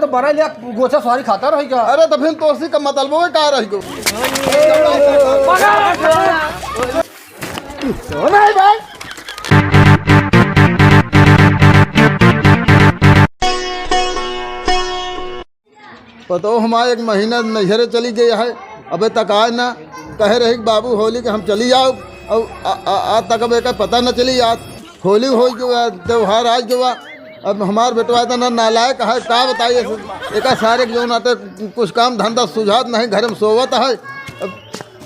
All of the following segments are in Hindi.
तो बना लिया गोचा सवारी खाता रही क्या? अरे तो फिर तोसी का मतलब वो का रही गो नहीं भाई। पतो हमारे एक महीना नैहरे चली गई है, अबे तक आए ना। कहे रही बाबू होली के हम चली जाओ और आज तक अब एक पता न चली। आज होली हो जो त्योहार आज जो अब हमार बेटवा इतना नालायक है का बताइए। एक सारे जो नाते कुछ काम धंधा सुझात नहीं, घर में सोवत है। अब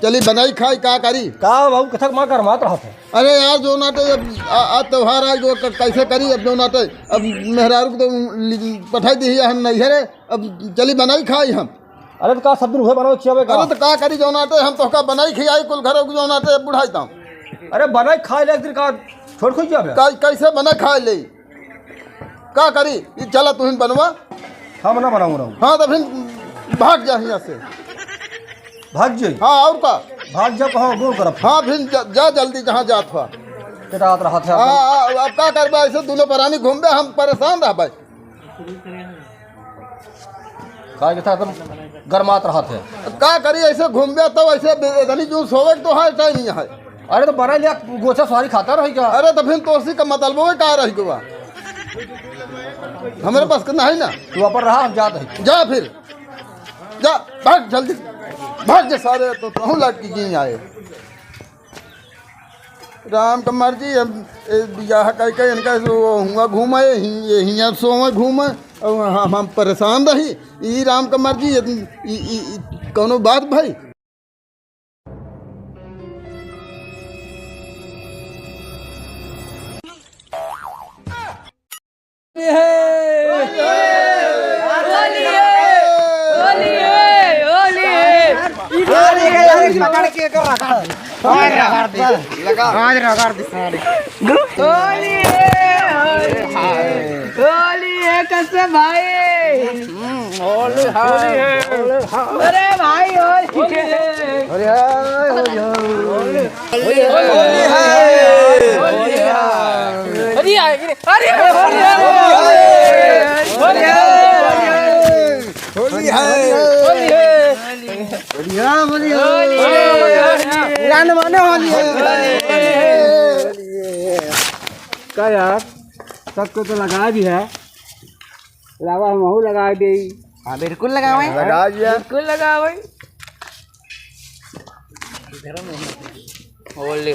चली बनाई खाई का करी का बाबू कथक माँ कर मात रहा था। अरे यार जो नाते आज त्योहार आज जो कैसे करी। अब जो नाते अब मेहरारू को तो पठाई दी हम नैहरे, अब चली बनाई खाई हम। अरे तो का सब दिन हुए बनाओ खियावे का? अरे तो का करी जो नाते हम तो का बनाई खियाई कुल घरों को जो नाते बुढ़ाईता। अरे बनाई खाए ले एक दिन का छोड़ खोई क्या? कैसे बना खा ले का करी। चला तुम बनवा। हाँ मना बनाऊंगा। हाँ तो फिर भाग जा यहाँ से। भाग जाई? हाँ और का भाग जा कहाँ दूर करब? हाँ फिर जा जल्दी जहाँ जात हुआ। रात रहा था। हाँ अब का करबा ऐसे दोनों परानी घूमबे हम परेशान रह भाई। का था तुम गरमात रहा थे। का करी ऐसे घूमबे तो ऐसे धनी जूस होवे तो है टाइम नहीं है। अरे तो बना लिया गोचा सवारी खाता रही क्या? अरे तो फिर तोसी का मतलब वो का रही गो हमारे पास नहीं ना। तू वहाँ पर रहा हम जाते हैं। जा फिर जा भाग जल्दी भाग जा सारे तो कहूँ लग की जी आए। राम का मर्जी यह कह के इनका हुआ घूमे हियाँ सोवे घूमे और हम परेशान रही। ई राम का मर्जी कोनो बात भाई। पकड़ के कर रखा होली है कैसे भाई? होली है अरे भाई होली है। क्या यार सबको तो लगाया भी है। लावा हम लगा दे। हाँ बिल्कुल लगावे, लगा दिया बिल्कुल लगावे। होली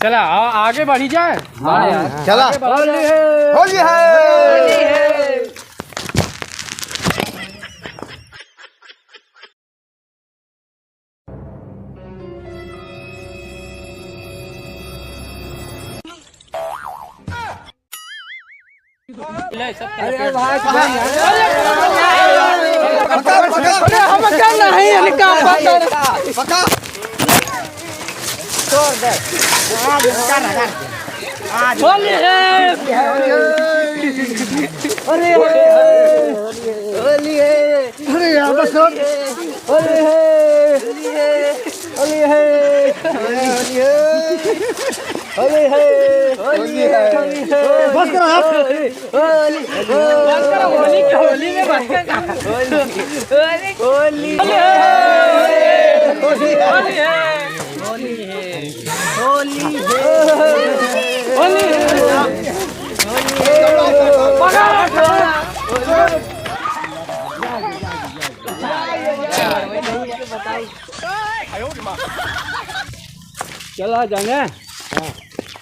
चला आगे बढ़ी जाए। हाँ यार चला होली है, होली है। होली है। अरे भाई हम क्या नहीं हल्का पकड़ छोड़ दे। होली है अरे होली है अरे यहाँ बस होली है होली है होली है होली है बस करो आप। होली बस करो होली की होली में बस करो होली होली होली होली है होली है होली चला जाने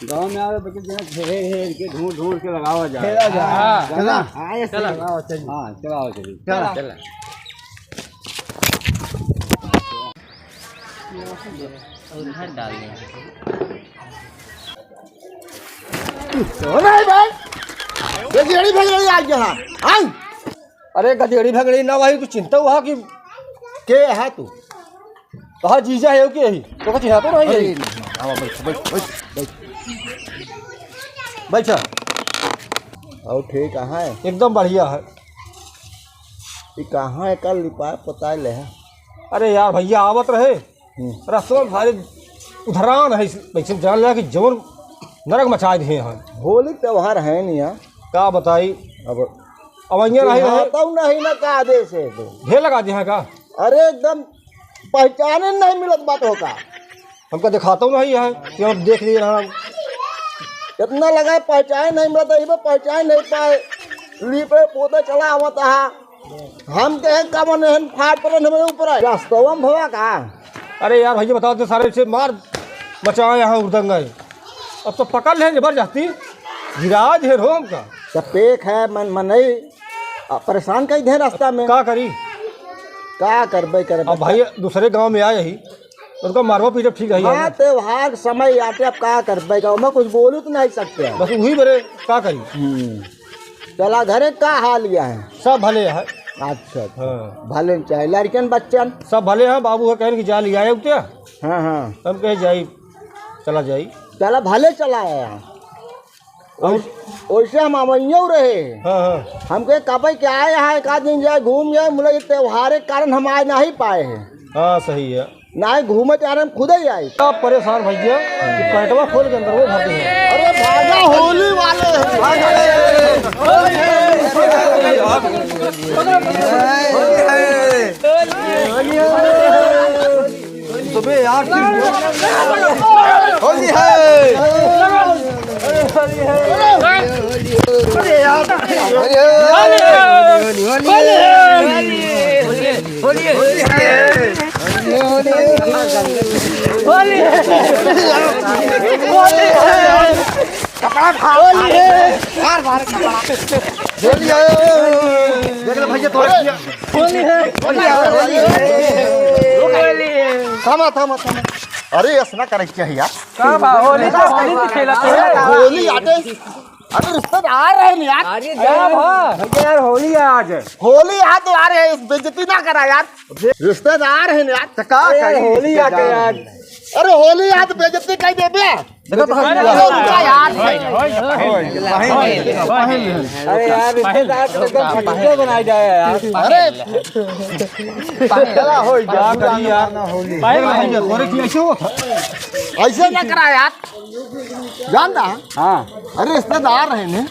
गाँव में आवे बच्चे घेर के ढूंढ के लगावा जाए। चला चला हाँ चलाओ चलिए चला चला। उधर डाल दे। नहीं भाई ये गेड़ी भेज रही आज यहाँ आई। अरे गधेड़ी भगड़ी ना भाई कुछ चिंता हुआ कि के है तू कहा जीजा है कि यही तो कुछ है तो नहीं बैठा। और ठीक कहाँ है? एकदम बढ़िया है। ये कहाँ है? कल लिपा पता ले है। अरे यार भैया आवत रहे रास्ते में भारी उधरान है वैसे जान लिया कि जवन नरक मचा दिए हैं। होली त्योहार है नहीं यहाँ का बताई अब अवैया नहीं रहे तब नहीं ना का आदेश है तो ढेर लगा दिया है का अरे एकदम पहचाने नहीं मिलत बात होगा हमको दिखाता हूँ नहीं है कि हम देख लिए हम इतना लगा पहचान नहीं मिलता ये पहचान नहीं पाए लीपे पोते चला हुआ था हम कहे कमन फाट पर हमें ऊपर है रास्तव में भवा का अरे यार भैया बताओ तो सारे से मार मचाए यहाँ उड़दंग अब तो पकड़ लें जबरदस्ती गिरा ढेर हो हमका सपेक है मन नहीं परेशान कई थे रास्ता में का करी क्या करबे करबे अब भाई दूसरे गांव में आए ही उनको मारवा पीटब ठीक है हाँ त्योहार समय आते अब क्या करबे गाँव में कुछ बोलू तो नहीं सकते बस वही बड़े का करी चला घरे का हाल लिया है सब भले है अच्छा हाँ भले चाहे लड़कन बच्चन सब भले हैं बाबू है कहने की जा लिया है उठ्या हाँ हाँ हम कहे जाई चला जाई चला भले चला है वैसे हम अवैयो रहे हाँ हाँ हम कहे कब क्या आए यहाँ एक आध दिन जाए घूम जाए मुझे त्योहार के कारण हम आज नहीं पाए हैं हाँ सही है ना ही घूमे चाह रहे हम खुद ही आए सब परेशान भैया कि पेटवा खोल के अंदर वो भरते हैं अरे भागा होली वाले सुबह यार होली है भैया थोड़ा थमा थमा थमा अरे ऐसा करे चाहिए होली होली आटे अरे रिश्तेदार रहे नहीं यार यार होली है आज होली आ तो आ रहे हैं बेइज्जती ना करा यार रिश्तेदार है यार तो का होली आके यार अरे होली आ तो बेइज्जती कहीं दे बे देखो तो यार अरे यार रिश्तेदार तो एकदम फटाके बनाए जाए यार अरे चला हो जा करी यार ना होली भैया थोड़े की ऐसे हो ऐसे ना करा यार जानता हाँ अरे रिश्तेदार है ने